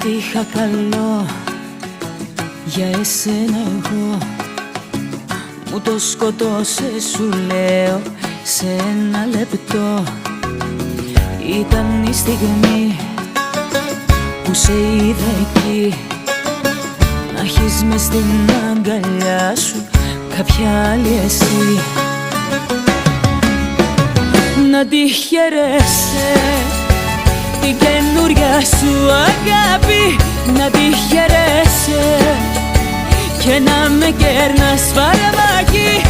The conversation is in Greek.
Ό,τι είχα καλό για εσένα εγώ μου το σκοτώσες, σου λέω, σε ένα λεπτό. Ήταν η στιγμή που σε είδα εκεί, να έχεις μες στην αγκαλιά σου κάποια άλλη εσύ. Να τη χαιρέσαι την καινούρια σου αγάπη, να τη χαιρέσαι και να με κέρνας φαρμάκι.